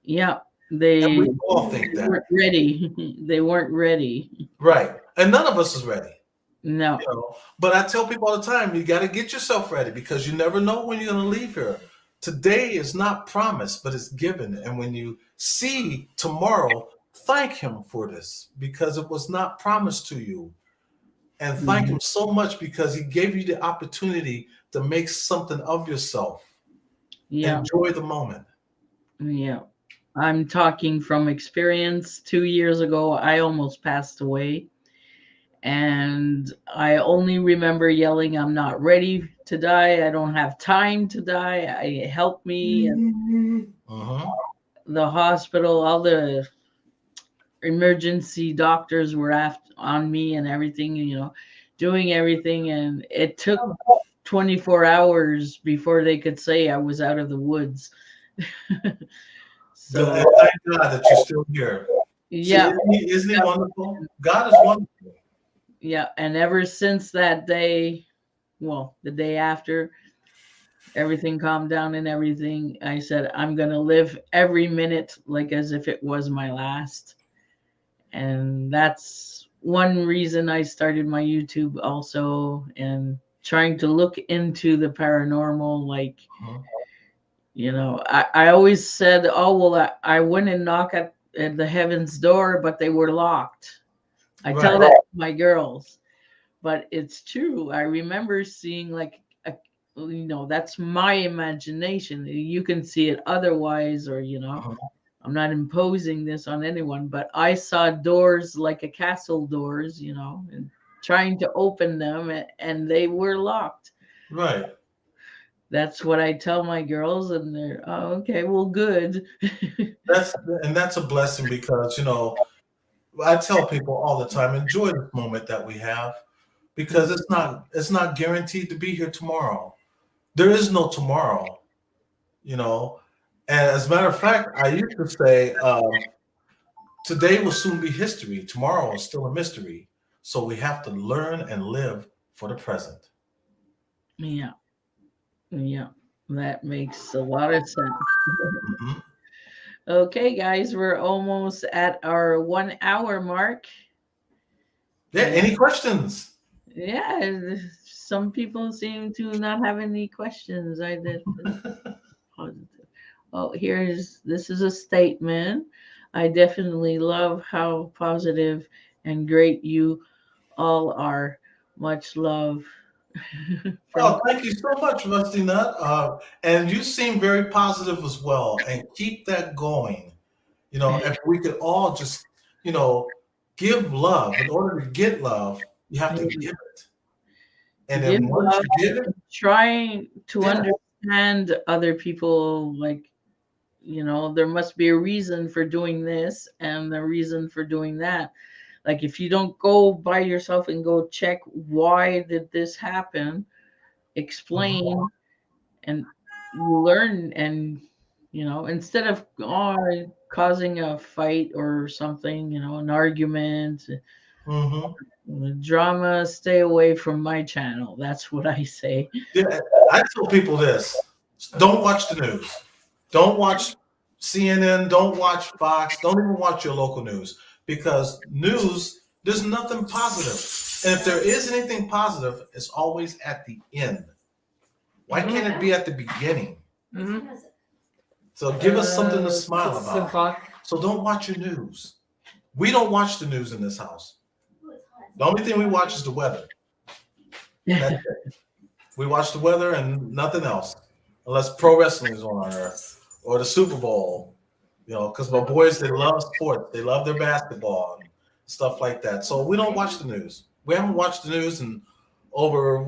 Yeah, we all think that. Weren't ready. They weren't ready. Right, and none of us is ready. No. But I tell people all the time, you got to get yourself ready, because you never know when you're going to leave here. Today is not promised, but it's given. And when you see tomorrow, thank him for this, because it was not promised to you. And thank him so much, because he gave you the opportunity to make something of yourself. Yeah. Enjoy the moment. Yeah. I'm talking from experience. 2 years ago, I almost passed away. And I only remember yelling, I'm not ready to die. I don't have time to die. Help me. And the hospital, all the emergency doctors were on me and everything, doing everything. And it took 24 hours before they could say I was out of the woods. So thank God that you're still here. Yeah. See, isn't he wonderful? God is wonderful. Yeah. And ever since that day, well, the day after, everything calmed down and everything, I said, I'm going to live every minute like as if it was my last. And that's one reason I started my YouTube also, and trying to look into the paranormal. Like, I always said, oh, well, I went and knock at the heaven's door, but they were locked. I tell that to my girls, but it's true. I remember seeing like, that's my imagination. You can see it otherwise, or, I'm not imposing this on anyone, but I saw doors like a castle doors, and trying to open them, and they were locked. Right. That's what I tell my girls, and they're, oh, okay, well, good. That's a blessing, because I tell people all the time, enjoy the moment that we have, because it's not guaranteed to be here tomorrow. There is no tomorrow, And as a matter of fact, I used to say, today will soon be history. Tomorrow is still a mystery. So we have to learn and live for the present. Yeah. Yeah. That makes a lot of sense. Okay, guys, we're almost at our 1 hour mark. Yeah. Any questions? Yeah. Some people seem to not have any questions. I did. Oh, this is a statement. I definitely love how positive and great you all are. Much love. Oh, thank you so much, Rusty Nut. And you seem very positive as well. And keep that going. If we could all just, give love. In order to get love, you have to give it. And then once you give it, trying to understand other people, like, there must be a reason for doing this and the reason for doing that. Like, if you don't go by yourself and go check, why did this happen, explain, and you learn, and instead of causing a fight or something, an argument, drama, stay away from my channel. That's what I say. Yeah, I tell people this: don't watch the news. Don't watch CNN. Don't watch Fox. Don't even watch your local news, because news, there's nothing positive. And if there is anything positive, it's always at the end. Why can't it be at the beginning? So give us something to smile about. So don't watch your news. We don't watch the news in this house. The only thing we watch is the weather. That's it. We watch the weather and nothing else, unless pro wrestling is on, or the Super Bowl. Because my boys, they love sports. They love their basketball and stuff like that. So we don't watch the news. We haven't watched the news in over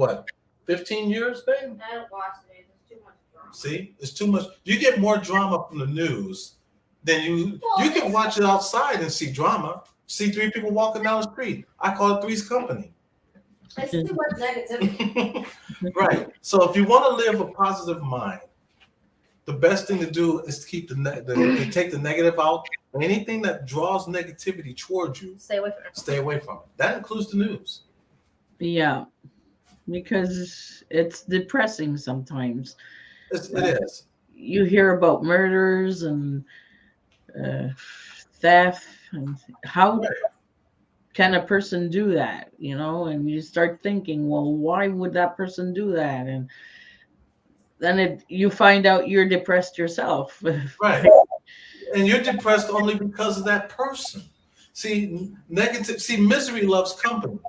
15 years, babe? I don't watch the news. It's too much drama. See, it's too much. You get more drama from the news than you can watch it outside and see drama. See 3 people walking down the street. I call it Three's Company. It's too much negativity. Right. So if you want to live a positive mind, the best thing to do is to keep to take the negative out. Anything that draws negativity towards you, stay away from it. Stay away from it. That includes the news. Yeah, because it's depressing sometimes. It is. You hear about murders and theft, and how can a person do that? And you start thinking, well, why would that person do that? And then you find out you're depressed yourself. Right. And you're depressed only because of that person. See, misery loves company.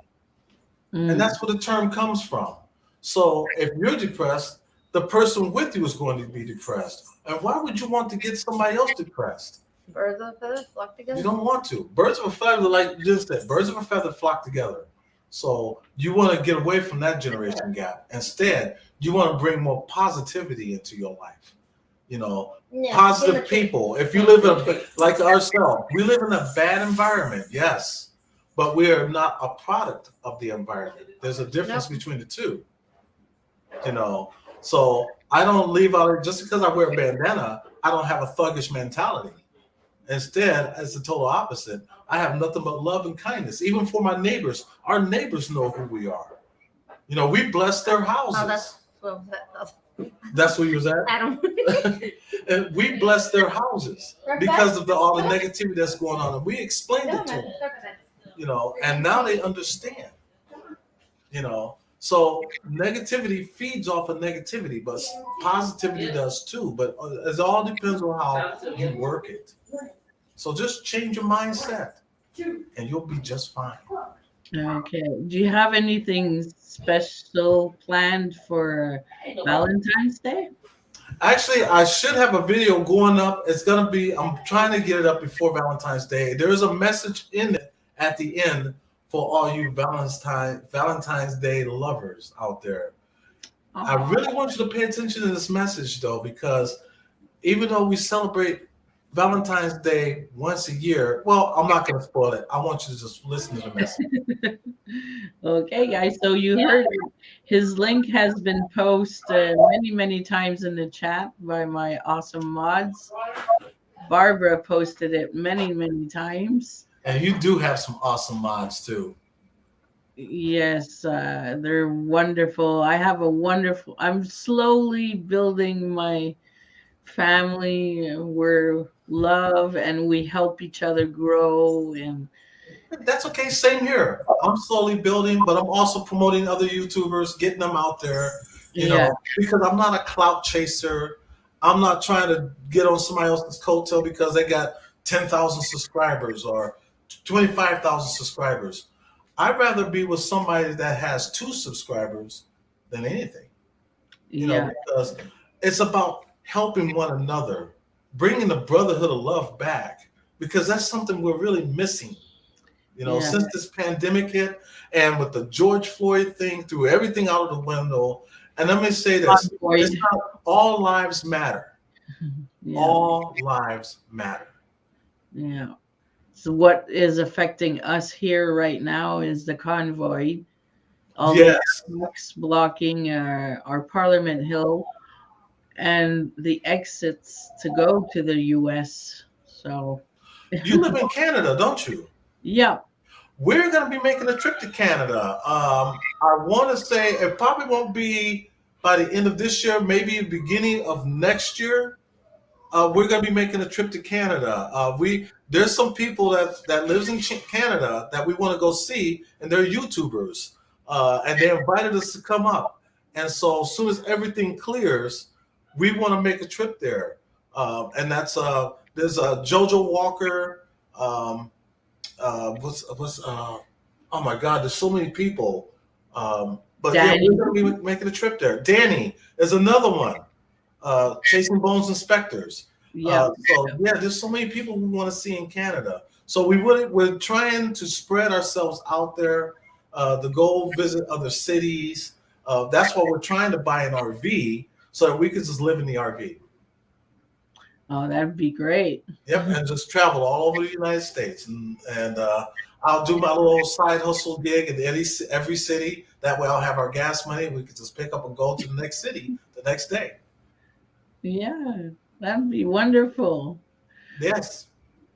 And that's where the term comes from. So if you're depressed, the person with you is going to be depressed. And why would you want to get somebody else depressed? Birds of a feather flock together. You don't want to. Birds of a feather, like you just said, birds of a feather flock together. So you want to get away from that generation gap. Instead, you want to bring more positivity into your life. You know, Yeah, positive people. If you live in like ourselves, we live in a bad environment, yes, but we are not a product of the environment. There's a difference between the two. You know, so I don't leave out just because I wear a bandana. I don't have a thuggish mentality. Instead, it's the total opposite. I have nothing but love and kindness, even for my neighbors. Our neighbors know who we are. You know, we bless their houses. That's where you was at? Adam. And we bless their houses because of all the negativity that's going on. And we explained it to them, you know, and now they understand, you know. So negativity feeds off of negativity, but positivity does too. But it all depends on how you work it. So just change your mindset and you'll be just fine. Okay. Do you have anything special planned for Valentine's Day? Actually, I should have a video going up. It's going to be, I'm trying to get it up before Valentine's Day. There is a message in it at the end for all you Valentine's Day lovers out there. I really want you to pay attention to this message, though, because even though we celebrate Valentine's Day once a year, well, I'm not going to spoil it. I want you to just listen to the message. Okay, guys. So you heard his link has been posted many times in the chat by my awesome mods. Barbara posted it many times. And you do have some awesome mods too. Yes, they're wonderful. I'm slowly building my family. We're love and we help each other grow. And that's okay. Same here. I'm slowly building, but I'm also promoting other YouTubers, getting them out there, you know, because I'm not a clout chaser. I'm not trying to get on somebody else's coattail because they got 10,000 subscribers or 25,000 subscribers. I'd rather be with somebody that has 2 subscribers than anything, you know, because it's about helping one another, bringing the brotherhood of love back, because that's something we're really missing. You know, since this pandemic hit and with the George Floyd thing, threw everything out of the window. And let me say this, it's not, all lives matter. All lives matter. Yeah. So what is affecting us here right now is the convoy. All the trucks blocking our Parliament Hill and the exits to go to the US. So you live in Canada, don't you? Yeah. We're going to be making a trip to Canada. I want to say it probably won't be by the end of this year, maybe the beginning of next year. We're going to be making a trip to Canada. There's some people that lives in Canada that we want to go see, and they're YouTubers, and they invited us to come up. And so as soon as everything clears, we want to make a trip there. And that's there's Jojo Walker. Oh my God, there's so many people. But yeah, we're going to be making a trip there. Danny is another one. Chasing Bones Inspectors. So yeah, there's so many people we want to see in Canada. So we're trying to spread ourselves out there to go visit other cities. That's why we're trying to buy an RV so that we could just live in the RV. Oh, that'd be great. Yep, and just travel all over the United States, and I'll do my little side hustle gig in every city. That way, I'll have our gas money. We could just pick up and go to the next city the next day. Yeah, that'd be wonderful. Yes.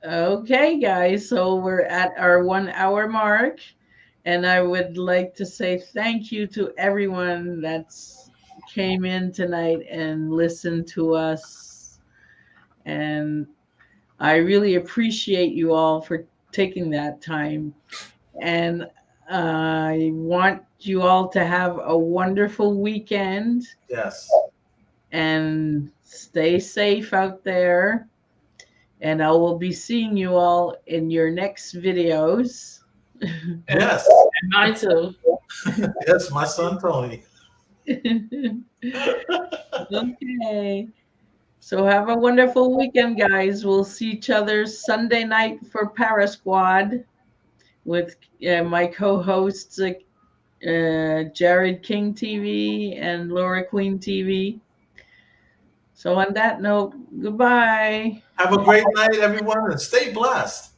Okay, guys. So we're at our 1 hour mark, and I would like to say thank you to everyone that's came in tonight and listened to us. And I really appreciate you all for taking that time. And I want you all to have a wonderful weekend. Yes. And stay safe out there. And I will be seeing you all in your next videos. Yes. And mine too. Yes, my son Tony. Okay. So have a wonderful weekend, guys. We'll see each other Sunday night for Para Squad with my co-hosts Jared King TV, and Laura Queen TV. So on that note, goodbye. Have a great night, everyone, and stay blessed.